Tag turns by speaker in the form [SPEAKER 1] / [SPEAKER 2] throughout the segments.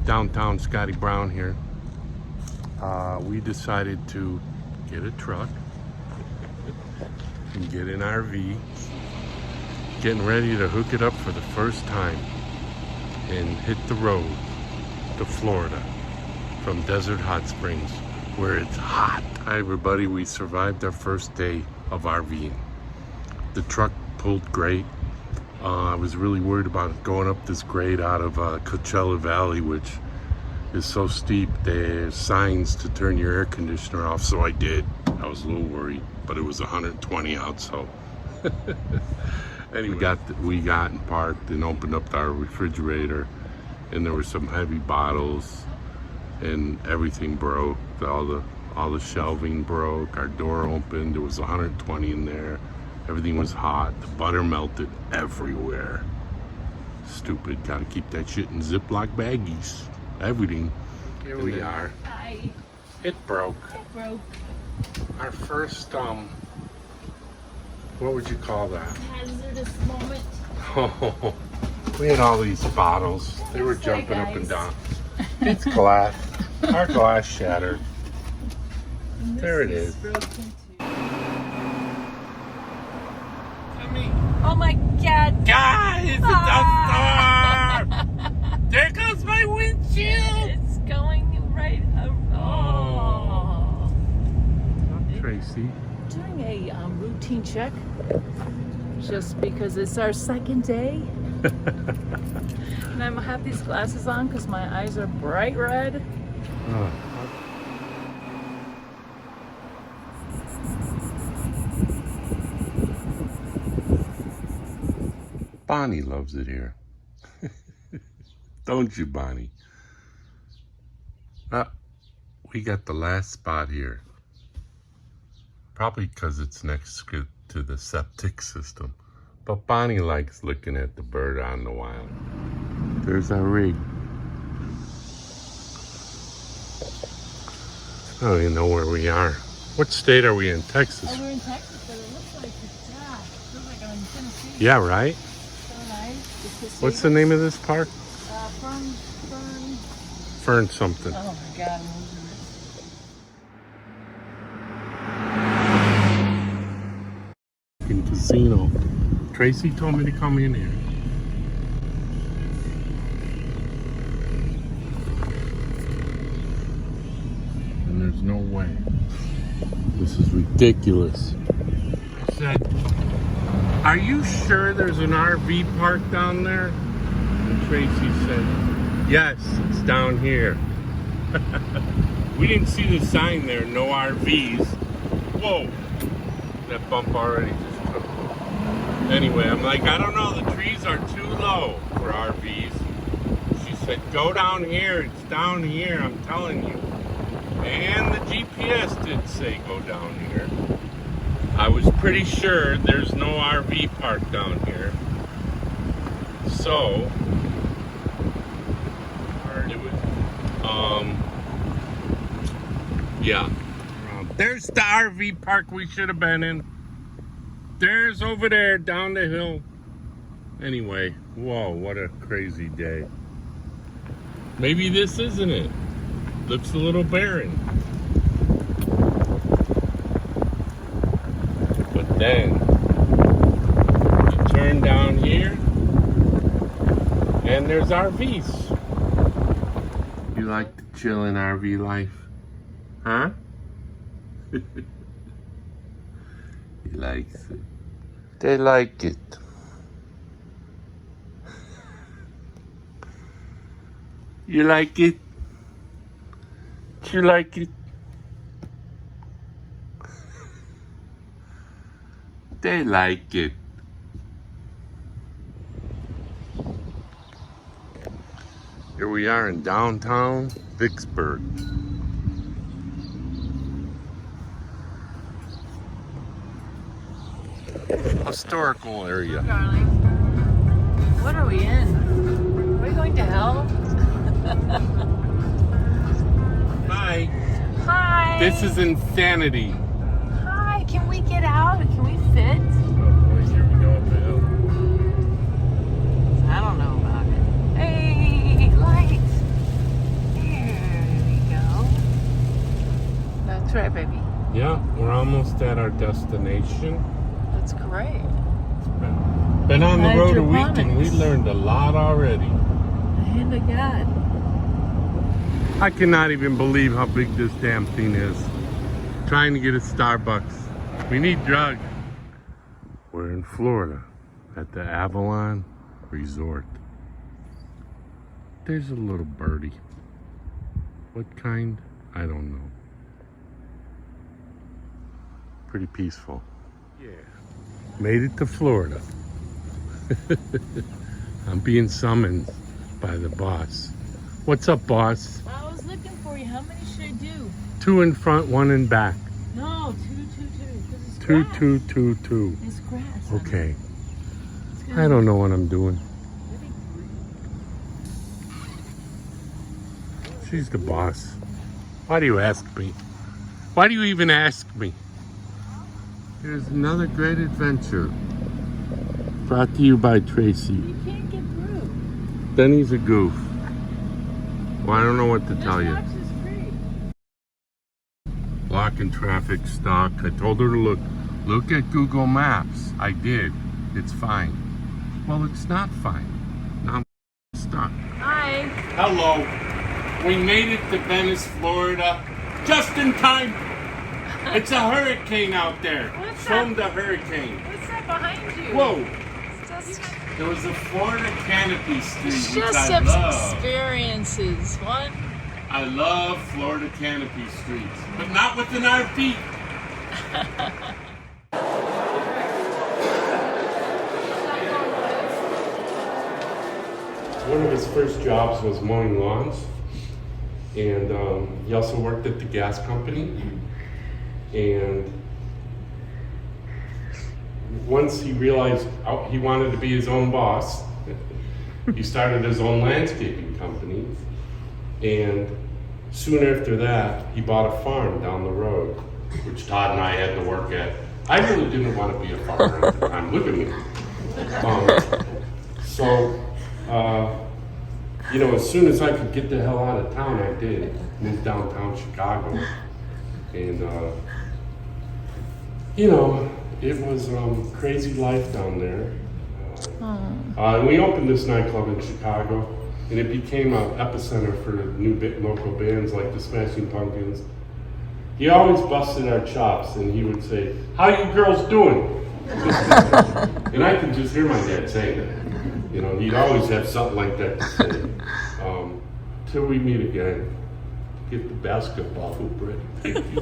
[SPEAKER 1] Downtown Scotty Brown here. We decided to get a truck and get an RV. Getting ready to hook it up for the first time and hit the road to Florida from Desert Hot Springs, where it's hot. Hi everybody, we survived our first day of RVing. The truck pulled great. I was really worried about going up this grade out of Coachella Valley, which is so steep. There's signs to turn your air conditioner off, so I did. I was a little worried, but it was 120 out, so. Anyway, we got and parked and opened up our refrigerator, and there were some heavy bottles, and everything broke. All the shelving broke. Our door opened. There was 120 in there. Everything was hot. The butter melted everywhere. Stupid. Gotta keep that shit in Ziploc baggies. Everything. Here we are.
[SPEAKER 2] Hi.
[SPEAKER 1] It broke.
[SPEAKER 2] It broke.
[SPEAKER 1] Our first, what would you call that?
[SPEAKER 2] Hazardous moment.
[SPEAKER 1] Oh, we had all these bottles. They were jumping up and down. It's glass. Our glass shattered. There it is.
[SPEAKER 2] Oh my God!
[SPEAKER 1] Guys, it's a storm! There goes my windshield!
[SPEAKER 2] It's going right up. Oh.
[SPEAKER 1] Tracy.
[SPEAKER 2] Doing a routine check, just because it's our second day. And I have these glasses on because my eyes are bright red.
[SPEAKER 1] Oh. Bonnie loves it here. Don't you, Bonnie? We got the last spot here. Probably because it's next to the septic system. But Bonnie likes looking at the bird on the wild. There's our rig. I don't even know where we are. What state are we in? Texas?
[SPEAKER 2] Oh, we're in Texas, but it looks like it's, feels like I'm in Tennessee.
[SPEAKER 1] Yeah, right?
[SPEAKER 2] So nice.
[SPEAKER 1] What's the name of this park?
[SPEAKER 2] Fern.
[SPEAKER 1] Fern something.
[SPEAKER 2] Oh my God, I'm losing it.
[SPEAKER 1] In casino. Tracy told me to come in here. And there's no way. This is ridiculous. I said, are you sure there's an RV park down there? And Tracy said, yes, it's down here. We didn't see the sign there, no RVs. Whoa, that bump already just took. Anyway, I'm like, I don't know, the trees are too low for RVs. She said, go down here, it's down here, I'm telling you. And the GPS did say go down here. I was pretty sure there's no RV park down here. So, it was, yeah. There's the RV park we should have been in. There's over there, down the hill. Anyway, whoa, what a crazy day. Maybe this isn't it. Looks a little barren. But then, you turn down here, and there's RVs. You like the chillin' RV life? Huh? He likes it. They like it. You like it? You like it? They like it. Here we are in downtown Vicksburg. Historical area.
[SPEAKER 2] Darling, what are we in? Are we going to hell?
[SPEAKER 1] Hi.
[SPEAKER 2] Hi.
[SPEAKER 1] This is insanity.
[SPEAKER 2] Hi, can we get out? Can we fit?
[SPEAKER 1] Here we go up the hill.
[SPEAKER 2] I don't know about it. Hey, lights.
[SPEAKER 1] Florida. We're almost at our destination.
[SPEAKER 2] That's great.
[SPEAKER 1] Been on the road a week and we
[SPEAKER 2] Hydroponics.
[SPEAKER 1] learned a lot already.
[SPEAKER 2] The hand of God.
[SPEAKER 1] I cannot even believe how big this damn thing is. Trying to get a Starbucks. We need drugs. We're in Florida at the Avalon Resort. There's a little birdie. What kind? I don't know. Pretty peaceful. Yeah. Made it to Florida. I'm being summoned by the boss. What's up, boss?
[SPEAKER 2] I was looking for you. How many should I do?
[SPEAKER 1] 2 in front, 1 in back.
[SPEAKER 2] No, 2. Because it's
[SPEAKER 1] 2,
[SPEAKER 2] grass.
[SPEAKER 1] 2, 2, 2.
[SPEAKER 2] It's grass.
[SPEAKER 1] Okay.
[SPEAKER 2] It's gonna
[SPEAKER 1] I don't know what I'm doing.
[SPEAKER 2] really green.
[SPEAKER 1] She's the boss. Why do you ask me? Why do you even ask me? Here's another great adventure. Brought to you by Tracy.
[SPEAKER 2] You can't get through.
[SPEAKER 1] Then he's a goof. Well, I don't know what to tell
[SPEAKER 2] This
[SPEAKER 1] you.
[SPEAKER 2] box is free.
[SPEAKER 1] Blocking traffic, stock. I told her to look at Google Maps. I did. It's fine. Well, it's not fine. Now I'm stuck.
[SPEAKER 2] Hi.
[SPEAKER 1] Hello. We made it to Venice, Florida, just in time. It's a hurricane out there.
[SPEAKER 2] What's
[SPEAKER 1] Show 'em
[SPEAKER 2] that?
[SPEAKER 1] the hurricane.
[SPEAKER 2] What's that behind you?
[SPEAKER 1] Whoa.
[SPEAKER 2] It's just,
[SPEAKER 1] There was a Florida canopy street,
[SPEAKER 2] it's
[SPEAKER 1] which
[SPEAKER 2] just
[SPEAKER 1] I love.
[SPEAKER 2] experiences. What?
[SPEAKER 1] I love Florida canopy streets, but not with an RV. One of his first jobs was mowing lawns, and he also worked at the gas company. And once he realized he wanted to be his own boss, he started his own landscaping company. And soon after that, he bought a farm down the road, which Todd and I had to work at. I really didn't want to be a farmer at the time. Look at me. You know, as soon as I could get the hell out of town, I did. Moved downtown Chicago. And, you know, it was crazy life down there. And we opened this nightclub in Chicago, and it became an epicenter for new local bands like the Smashing Pumpkins. He always busted our chops, and he would say, "How you girls doing?" And I could just hear my dad saying that. You know, he'd always have something like that to say. Till we meet again. Get the basketball hoop ready. Thank you.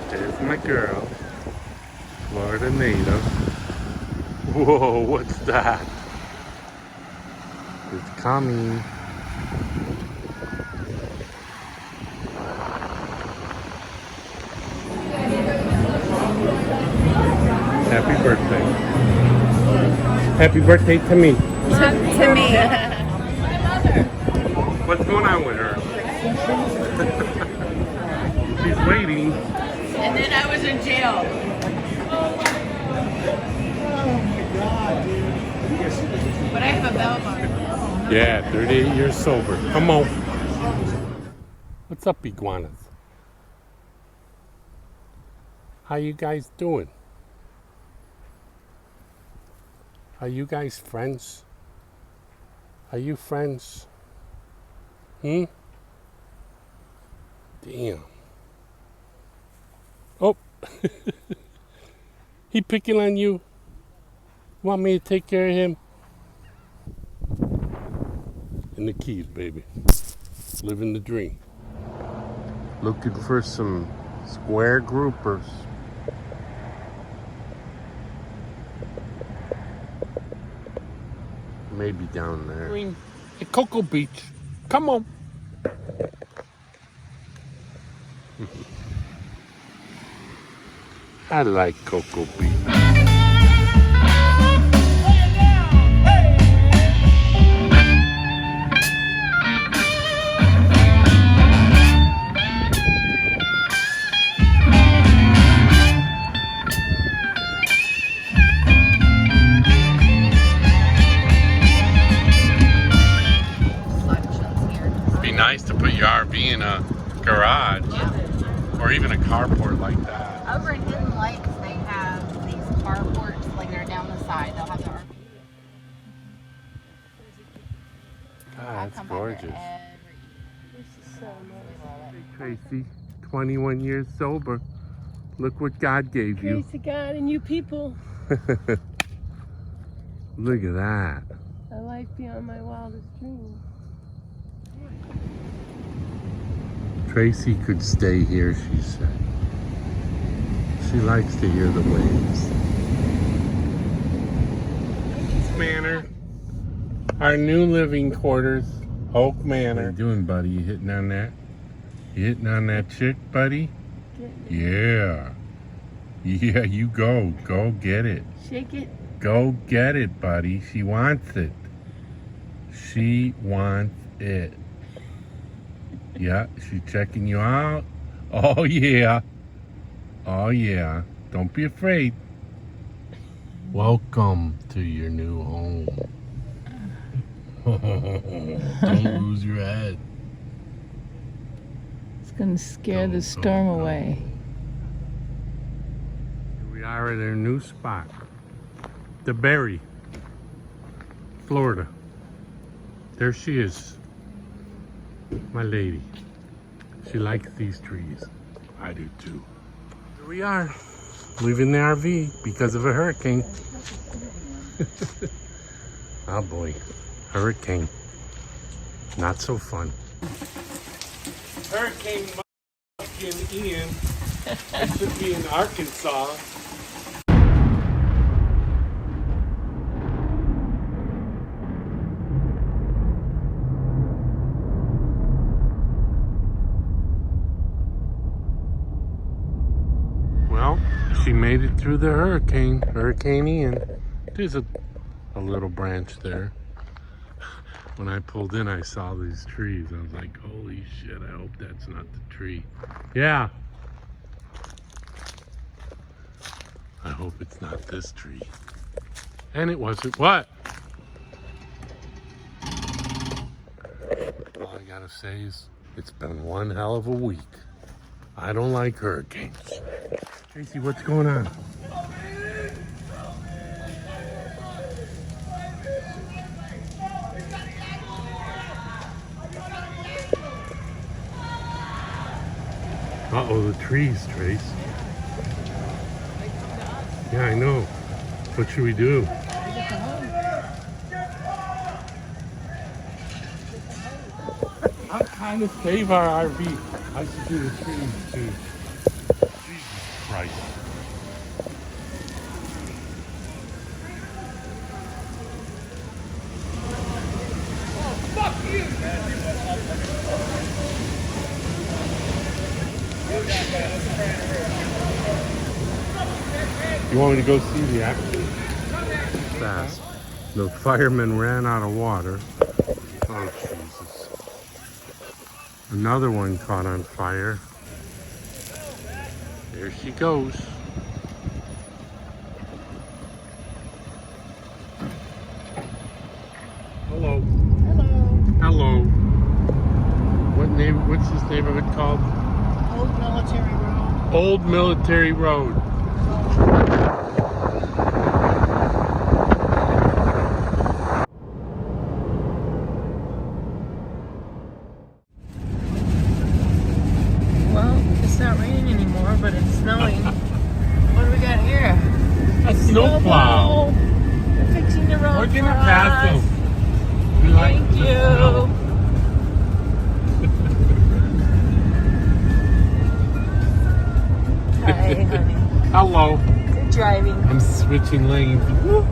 [SPEAKER 1] There's my girl, Florida native. Whoa, what's that? It's coming. Happy birthday. Happy birthday to me.
[SPEAKER 3] To me.
[SPEAKER 1] What's going on with her? She's waiting.
[SPEAKER 3] And then I was in jail. But I have a bell bond.
[SPEAKER 1] Yeah, 38 years sober. Come on. What's up, iguanas? How you guys doing? Are you guys friends? Are you friends? Damn. Oh. He picking on you? Want me to take care of him? In the Keys, baby. Living the dream. Looking for some square groupers. Maybe down there. Green. At Cocoa Beach. Come on. I like Cocoa Beach. a garage or even a carport like that.
[SPEAKER 3] Over in Hidden Lakes, they have these carports, like they're down the side. They'll have the RV.
[SPEAKER 1] God, that's gorgeous.
[SPEAKER 2] This is so nice.
[SPEAKER 1] Tracy, 21 years sober. Look what God gave you.
[SPEAKER 2] Praise to God and you people.
[SPEAKER 1] Look at that.
[SPEAKER 2] A life beyond my wildest dreams.
[SPEAKER 1] Tracy could stay here, she said. She likes to hear the waves. Manor. Our new living quarters, Oak Manor. What are you doing, buddy? You hitting on that? You hitting on that chick, buddy? Yeah. Yeah, you go. Go get it.
[SPEAKER 2] Shake it.
[SPEAKER 1] Go get it, buddy. She wants it. She wants it. Yeah, she's checking you out. Oh, yeah. Oh, yeah. Don't be afraid. Welcome to your new home. Don't lose your head.
[SPEAKER 2] It's going to scare the storm away.
[SPEAKER 1] Here we are at our new spot. The Berry, Florida. There she is. My lady. She likes these trees. I do too. Here we are, leaving the RV because of a hurricane. Oh boy, hurricane. Not so fun. Hurricane Ian. It should be in Arkansas. Well, she made it through the hurricane, Hurricane Ian. There's a little branch there. When I pulled in, I saw these trees. I was like, holy shit, I hope that's not the tree. Yeah. I hope it's not this tree. And it wasn't. What? All I gotta say is, it's been one hell of a week. I don't like hurricanes. Tracy, what's going on? Uh-oh, the trees, Trace. Yeah, I know. What should we do? I'll kind of save our RV. I should do the trees too. Jesus Christ. Oh, fuck you! You want me to go see the action? Fast. The firemen ran out of water. Oh, Jesus. Another one caught on fire. There she goes. Hello.
[SPEAKER 3] Hello.
[SPEAKER 1] Hello. What's this neighborhood called?
[SPEAKER 3] Old Military Road.
[SPEAKER 1] Old Military Road.
[SPEAKER 2] Well, it's not raining anymore, but it's snowing. What do we got here?
[SPEAKER 1] A snowplow.
[SPEAKER 2] They're fixing the road.
[SPEAKER 1] We're
[SPEAKER 2] for
[SPEAKER 1] gonna pass
[SPEAKER 2] us.
[SPEAKER 1] them. We like
[SPEAKER 2] Thank
[SPEAKER 1] the
[SPEAKER 2] you.
[SPEAKER 1] snow.
[SPEAKER 2] Hi, honey.
[SPEAKER 1] Hello.
[SPEAKER 2] Good driving.
[SPEAKER 1] I'm switching lanes. Woo!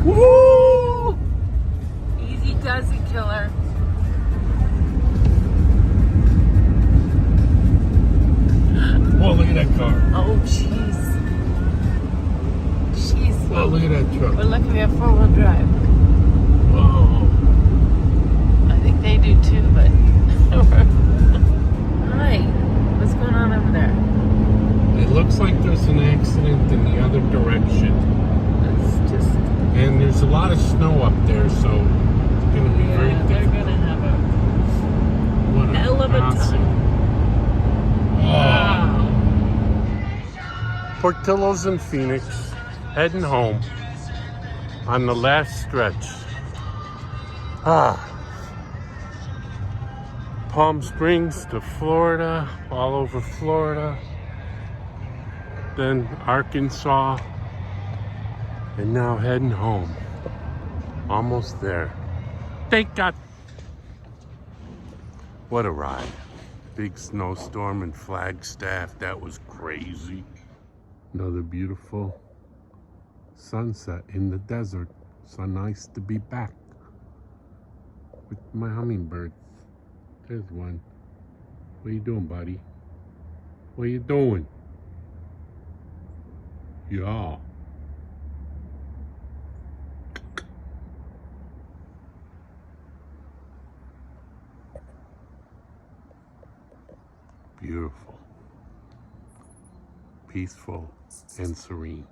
[SPEAKER 1] Woo!
[SPEAKER 2] Easy does it, killer.
[SPEAKER 1] Whoa, look at that car.
[SPEAKER 2] Oh, jeez. Jeez.
[SPEAKER 1] Whoa, look at that truck.
[SPEAKER 2] We're lucky we have four-wheel drive.
[SPEAKER 1] Whoa.
[SPEAKER 2] I think they do too, but... Hi. What's going on over there?
[SPEAKER 1] It looks like there's an accident in the other direction.
[SPEAKER 2] It's just...
[SPEAKER 1] And there's a lot of snow up there, so it's going to be very
[SPEAKER 2] Yeah, they're
[SPEAKER 1] difficult.
[SPEAKER 2] going to have a
[SPEAKER 1] What a
[SPEAKER 2] hell of a
[SPEAKER 1] hassle.
[SPEAKER 2] time.
[SPEAKER 1] Portillo's in Phoenix, heading home on the last stretch. Palm Springs to Florida, all over Florida, then Arkansas, and now heading home. Almost there. Thank God. What a ride. Big snowstorm in Flagstaff. That was crazy. Another beautiful sunset in the desert. So nice to be back with my hummingbirds. There's one. What you doing, buddy? What you doing? Yeah. Beautiful, peaceful, and serene.